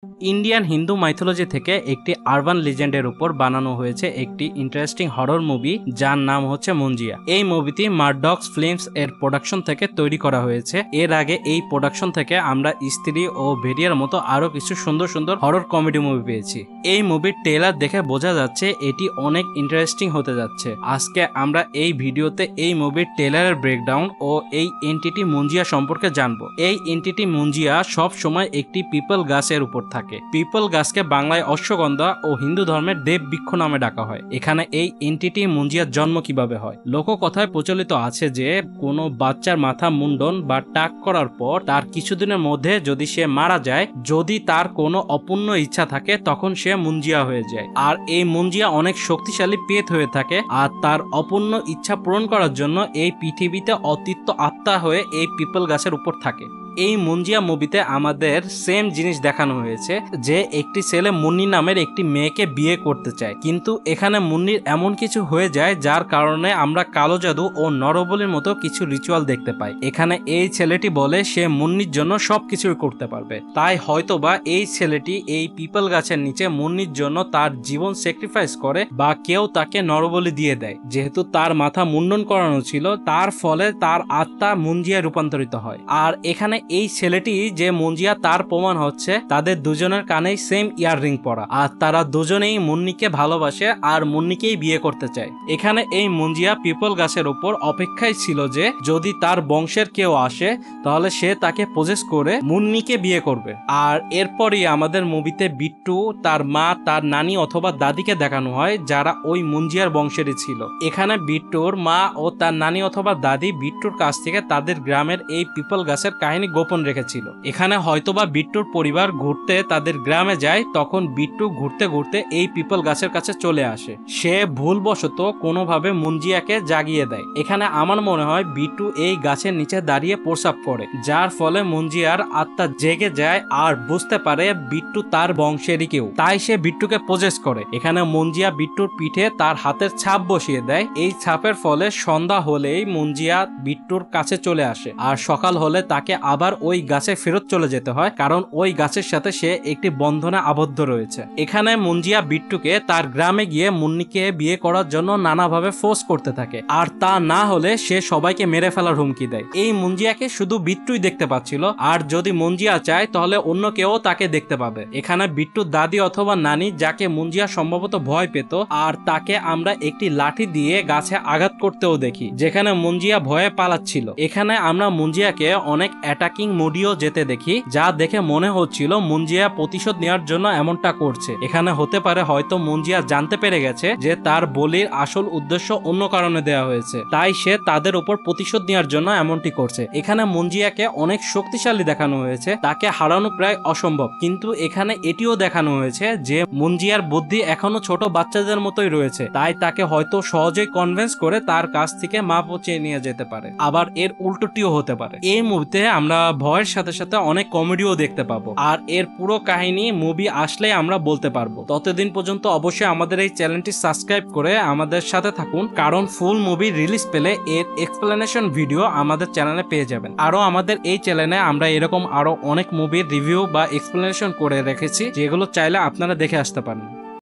Indian Hindu mythology থেকে একটি urban লিজেন্ডের উপর বানানো হয়েছে একটি ইন্টারেস্টিং হরর মুভি যার নাম হচ্ছে মুঞ্জিয়া। এই মুভিটি মারডক্স ফিল্মস এর প্রোডাকশন থেকে তৈরি করা হয়েছে। এর আগে এই প্রোডাকশন থেকে আমরা স্ত্রী ও ভেরিয়ার মতো আরো কিছু সুন্দর সুন্দর হরর কমেডি মুভি পেয়েছি। এই মুভির ট্রেলার দেখে বোঝা যাচ্ছে এটি অনেক ইন্টারেস্টিং হতে যাচ্ছে। আজকে আমরা এই ভিডিওতে এই মুভির ট্রেলারের ব্রেকডাউন ও এই এন্টিটি মুঞ্জিয়া সম্পর্কে জানবো। এই এন্টিটি মুঞ্জিয়া সব সময় একটি পিপল গাছের উপর থাকে। পিপল গাছকে বাংলায় অশ্বগন্ধা ও হিন্দু ধর্মের দেব বৃক্ষ নামে ডাকা হয়। এখানে এই এন্টিটি মুঞ্জিয়ার জন্ম কিভাবে হয়? লোককথায় প্রচলিত আছে যে কোনো বাচ্চার মাথা মুন্ডন বা টাক করার পর তার কিছুদিনের মধ্যে যদি সে মারা যায়, যদি তার কোনো অপূর্ণ ইচ্ছা থাকে, তখন সে মুঞ্জিয়া হয়ে যায়। আর এই মুঞ্জিয়া অনেক শক্তিশালী পেত হয়ে থাকে আর তার অপূর্ণ ইচ্ছা পূরণ করার জন্য এই পৃথিবীতে অতিরিক্ত আত্মা হয়ে এই পিপল গাছের উপর থাকে। এই মুঞ্জিয়া মুভিতে আমাদের সেম জিনিস দেখানো হয়েছে যে একটি ছেলে মুন্নি নামের একটি মেয়েকে বিয়ে করতে চায়, কিন্তু এখানে মুন্নির এমন কিছু হয়ে যায় যার কারণে আমরা কালো জাদু ও নরবলির মতো কিছু রিচুয়াল দেখতে পাই। এখানে এই ছেলেটি বলে সে মুন্নির জন্য সবকিছুই করতে পারবে, তাই হয়তোবা এই ছেলেটি এই পিপল গাছের নিচে মুন্নির জন্য তার জীবন স্যাক্রিফাইস করে বা কেউ তাকে নরবলি দিয়ে দেয়। যেহেতু তার মাথা মুন্ডন করানো ছিল, তার ফলে তার আত্মা মুঞ্জিয়ায় রূপান্তরিত হয়। আর এখানে এই ছেলেটি যে মুঞ্জিয়া তার প্রমাণ হচ্ছে তাদের দুজনের কানেই সেম ইয়াররিং পরা, আর তারা দুজনেই মুন্নিকে ভালোবাসে আর মুন্নিকেই বিয়ে করতে চায়। এখানে এই মুঞ্জিয়া পিপল গাছের উপর অপেক্ষায় ছিল যে যদি তার বংশের কেউ আসে তাহলে সে তাকে পজেস করে মুন্নিকে বিয়ে করবে। আর এরপরই আমাদের মুভিতে বিট্টু, তার মা, তার নানি অথবা দাদিকে দেখানো হয় যারা ওই মুঞ্জিয়ার বংশেরই ছিল। এখানে বিট্টুর মা ও তার নানি অথবা দাদি বিট্টুর কাছ থেকে তাদের গ্রামের এই পিপল গাছের কাহিনী গোপন রেখেছিল। এখানে হয়তোবা বিট্টুর পরিবার ঘুরতে তাদের গ্রামে যায়, তখন বিট্টু ঘুরতে ঘুরতে এই পিপল গাছের কাছে চলে আসে। সে ভুলবশত কোনোভাবে মুঞ্জিয়াকে জাগিয়ে দেয়। এখানে আমার মনে হয় বিট্টু এই গাছের নিচে দাঁড়িয়ে প্রস্রাব করে, যার ফলে মুঞ্জিয়ার আত্মা জেগে যায় আর বুঝতে পারে বিট্টু তার বংশেরই কেউ, তাই সে বিট্টুকে পজেস করে। এখানে মুঞ্জিয়া বিট্টুর পিঠে তার হাতের ছাপ বসিয়ে দেয়। এই ছাপের ফলে সন্ধ্যা হলেই মুঞ্জিয়া বিট্টুর কাছে চলে আসে আর সকাল হলে তাকে আবার ওই গাছে ফেরত চলে যেতে হয়, কারণ ওই গাছের সাথে সে একটি বন্ধনে আবদ্ধ রয়েছে। এখানে মুঞ্জিয়া বিট্টুকে তার গ্রামে গিয়ে মুন্নিকে বিয়ে করার জন্য নানাভাবে ফোর্স করতে থাকে, আর তা না হলে সে সবাইকে মেরে ফেলার হুমকি দেয়। এই মুঞ্জিয়াকে শুধু বিট্টুই দেখতে পাচ্ছিল, আর যদি মুঞ্জিয়া চায় তাহলে অন্য কেউ তাকে দেখতে পাবে। এখানে বিট্টুর দাদি অথবা নানি, যাকে মুঞ্জিয়া সম্ভবত ভয় পেত, আর তাকে আমরা একটি লাঠি দিয়ে গাছে আঘাত করতেও দেখি, যেখানে মুঞ্জিয়া ভয়ে পালাচ্ছিল। এখানে আমরা মুঞ্জিয়াকে অনেক অ্যাটাকিং মুডিও যেতে দেখি, যা দেখে মনে হচ্ছিল মুঞ্জিয়া প্রতিশোধ নেওয়ার জন্য এমনটা করছে। এখানে হতে পারে হয়তো মুঞ্জিয়া জানতে পেরে গেছে যে তার বলির আসল উদ্দেশ্য অন্য কারণে দেওয়া হয়েছে, তাই সে তাদের উপর প্রতিশোধ নেওয়ার জন্য এমনটি করছে। এখানে মুঞ্জিয়াকে অনেক শক্তিশালী দেখানো হয়েছে, তাকে হারানো প্রায় অসম্ভব, কিন্তু এখানে এটিও দেখানো হয়েছে যে মুঞ্জিয়ার বুদ্ধি এখনো ছোট বাচ্চাদের মতোই রয়েছে, তাই তাকে হয়তো সহজেই কনভিন্স করে তার কাছ থেকে মাপ চেয়ে নিয়ে যেতে পারে। আবার এর উল্টোটিও হতে পারে। এই মুভিতে আমরা ভয়ের সাথে সাথে অনেক কমেডিও দেখতে পাবো, আর এর পুরো কাহিনী মুভি আসলে আমরা বলতে পারবো। ততদিন পর্যন্ত অবশ্যই আমাদের এই চ্যানেলটি সাবস্ক্রাইব করে আমাদের সাথে থাকুন, কারণ ফুল মুভি রিলিজ পেলে এর এক্সপ্লেনেশন ভিডিও আমাদের চ্যানেলে পেয়ে যাবেন। আরো আমাদের এই চ্যানেলে আমরা এরকম আরো অনেক মুভির রিভিউ বা এক্সপ্লেনেশন করে রেখেছি, যেগুলো চাইলে আপনারা দেখে আসতে পারেন।